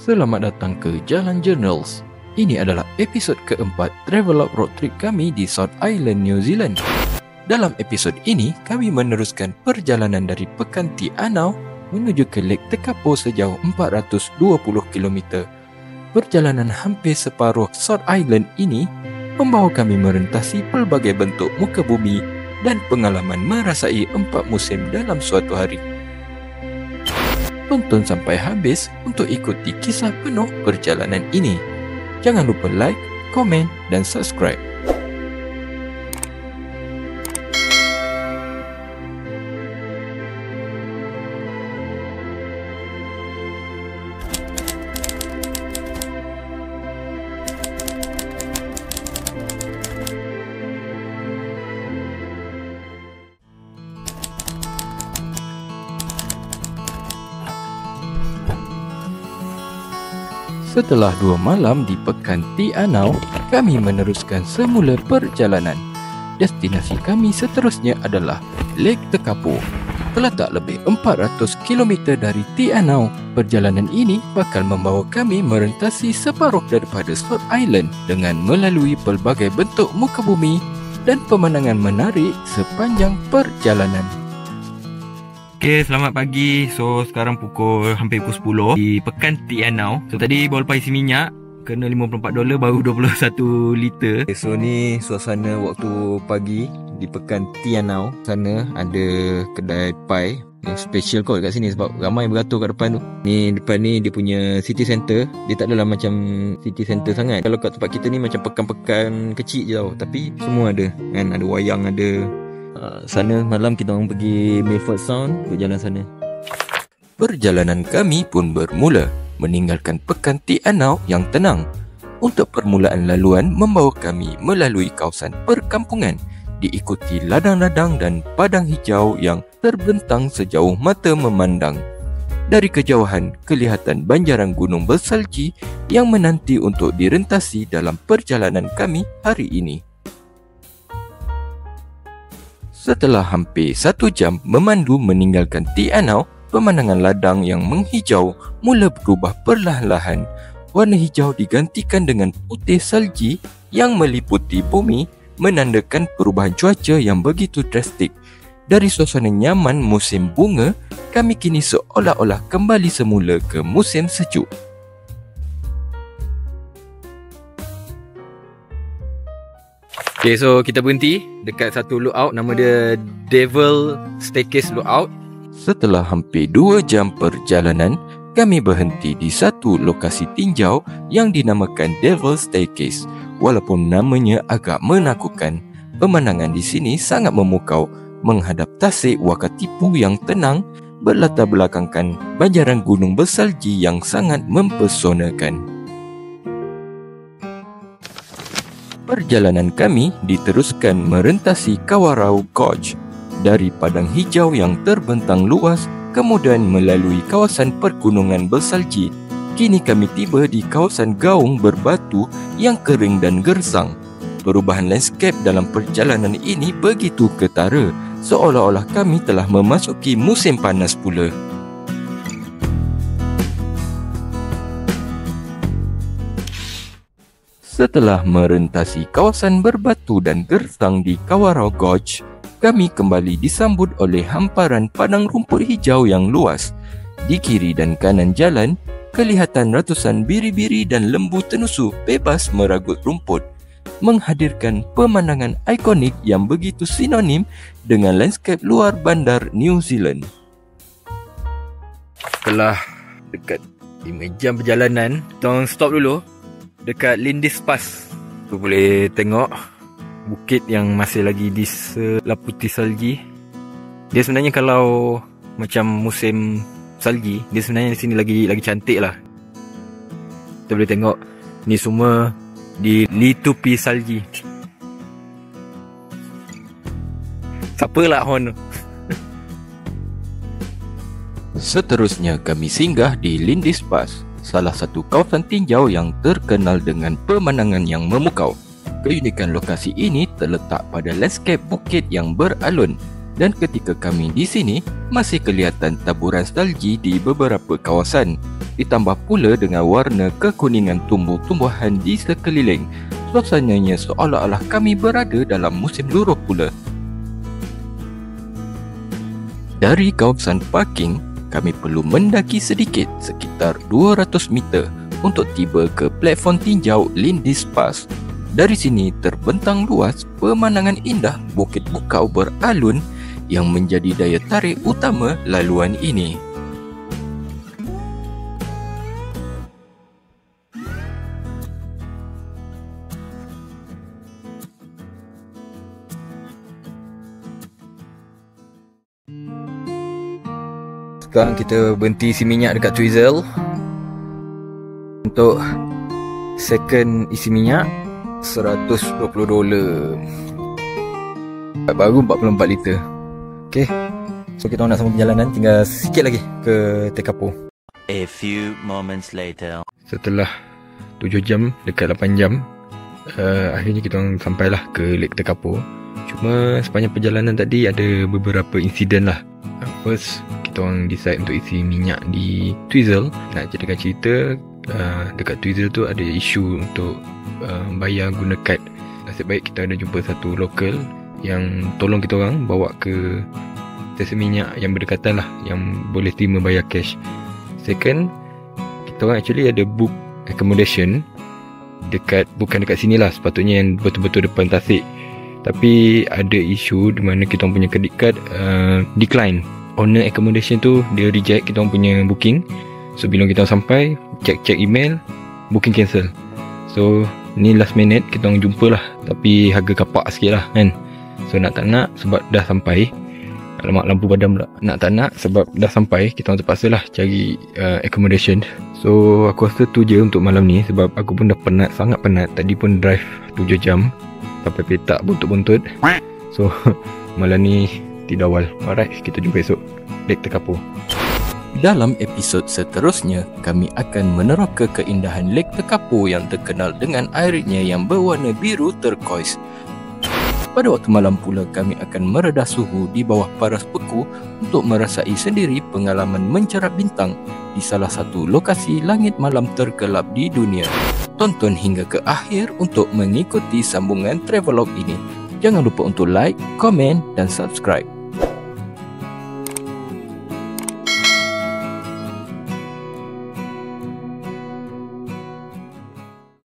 Selamat datang ke Jalan Journals. Ini adalah episod keempat Travelog Road Trip kami di South Island, New Zealand. Dalam episod ini, kami meneruskan perjalanan dari Pekan Ti Anau menuju ke Lake Tekapo sejauh 420 km. Perjalanan hampir separuh South Island ini membawa kami merentasi pelbagai bentuk muka bumi dan pengalaman merasai 4 musim dalam suatu hari. Tonton sampai habis untuk ikuti kisah penuh perjalanan ini. Jangan lupa like, komen dan subscribe. Setelah 2 malam di Pekan Ti Anau, kami meneruskan semula perjalanan. Destinasi kami seterusnya adalah Lake Tekapo. Terletak lebih 400 km dari Ti Anau, perjalanan ini bakal membawa kami merentasi separuh daripada South Island dengan melalui pelbagai bentuk muka bumi dan pemandangan menarik sepanjang perjalanan. Okay, selamat pagi. So, sekarang hampir pukul 10 di Pekan Ti Anau. So, tadi bawa lepas isi minyak. Kena $54, baru 21 liter. Okay, so, ni suasana waktu pagi di Pekan Ti Anau. Sana ada kedai pai yang special kot kat sini sebab ramai beratur kat depan tu. Ni depan ni dia punya city center. Dia tak adalah macam city center sangat. Kalau kat tempat kita ni macam pekan-pekan kecil je tau. Tapi semua ada kan. Ada wayang, ada sana malam kita orang pergi Milford Sound, berjalan sana. Perjalanan kami pun bermula meninggalkan Pekan Ti Anau yang tenang. Untuk permulaan laluan membawa kami melalui kawasan perkampungan, diikuti ladang-ladang dan padang hijau yang terbentang sejauh mata memandang. Dari kejauhan kelihatan banjaran gunung bersalji yang menanti untuk direntasi dalam perjalanan kami hari ini. Setelah hampir 1 jam memandu meninggalkan Ti Anau, pemandangan ladang yang menghijau mula berubah perlahan-lahan. Warna hijau digantikan dengan putih salji yang meliputi bumi, menandakan perubahan cuaca yang begitu drastik. Dari suasana nyaman musim bunga, kami kini seolah-olah kembali semula ke musim sejuk. Okay, so kita berhenti dekat satu lookout, nama dia Devil Staircase Lookout. Setelah hampir 2 jam perjalanan, kami berhenti di satu lokasi tinjau yang dinamakan Devil Staircase. Walaupun namanya agak menakutkan, pemandangan di sini sangat memukau menghadap tasik Wakatipu yang tenang, berlatar belakangkan banjaran gunung bersalji yang sangat mempesonakan. Perjalanan kami diteruskan merentasi Kawarau Gorge. Dari padang hijau yang terbentang luas, kemudian melalui kawasan pergunungan bersalji. Kini kami tiba di kawasan gaung berbatu yang kering dan gersang. Perubahan landscape dalam perjalanan ini begitu ketara, seolah-olah kami telah memasuki musim panas pula. Setelah merentasi kawasan berbatu dan gersang di Kawarau Gorge, kami kembali disambut oleh hamparan padang rumput hijau yang luas. Di kiri dan kanan jalan, kelihatan ratusan biri-biri dan lembu tenusu bebas meragut rumput, menghadirkan pemandangan ikonik yang begitu sinonim dengan landscape luar bandar New Zealand. Setelah dekat 5 jam perjalanan, kita orang stop dulu dekat Lindis Pass. Tu boleh tengok bukit yang masih lagi diselaputi salji. Dia sebenarnya kalau macam musim salji, dia sebenarnya di sini lagi cantik lah. Kita boleh tengok ni semua dilitupi salji. Siapalah hon. Seterusnya kami singgah di Lindis Pass, salah satu kawasan tinjau yang terkenal dengan pemandangan yang memukau. Keunikan lokasi ini terletak pada landscape bukit yang beralun dan ketika kami di sini, masih kelihatan taburan salji di beberapa kawasan. ditambah pula dengan warna kekuningan tumbuh-tumbuhan di sekeliling. Suasananya seolah-olah kami berada dalam musim luruh pula. Dari kawasan parking, kami perlu mendaki sedikit sekitar 200 meter untuk tiba ke platform tinjau Lindis Pass. Dari sini terbentang luas pemandangan indah Bukit Bukau beralun yang menjadi daya tarik utama laluan ini. Sekarang kita berhenti isi minyak dekat Twizel. Untuk second isi minyak $120. Baru 44 liter. Okay, so kita nak sambung perjalanan. Tinggal sikit lagi ke Tekapo. A few moments later. Setelah 7 jam, dekat 8 jam, akhirnya kita orang sampailah ke Lake Tekapo. Cuma sepanjang perjalanan tadi ada beberapa insiden lah. First, kita orang decide untuk isi minyak di Twizel. Nak jadikan cerita, dekat Twizel tu ada isu untuk bayar guna kad. Nasib baik kita ada jumpa satu lokal yang tolong kita orang bawa ke stesen minyak yang berdekatan lah, yang boleh terima bayar cash. Second, kita orang actually ada book accommodation bukan dekat sini lah, sepatutnya yang betul-betul depan tasik. Tapi ada isu di mana kita orang punya credit card decline. Owner accommodation tu dia reject kita orang punya booking. So bila kita orang sampai, check email, booking cancel. So ni last minute kita orang jumpa lah, tapi harga kapak sikit lah kan. So nak tak nak sebab dah sampai, alamak lampu padam pula. Nak tak nak sebab dah sampai, kita orang terpaksa lah cari accommodation. So aku rasa tu je untuk malam ni, sebab aku pun dah penat, sangat penat. Tadi pun drive 7 jam sampai petak buntut-buntut. So malam ni tidur awal. Alright, kita jumpa esok Lake Tekapo. Dalam episod seterusnya, kami akan meneroka keindahan Lake Tekapo yang terkenal dengan airnya yang berwarna biru turquoise. Pada waktu malam pula, kami akan meredah suhu di bawah paras beku untuk merasai sendiri pengalaman mencerap bintang di salah satu lokasi langit malam tergelap di dunia. Tonton hingga ke akhir untuk mengikuti sambungan travelog ini. Jangan lupa untuk like, komen dan subscribe.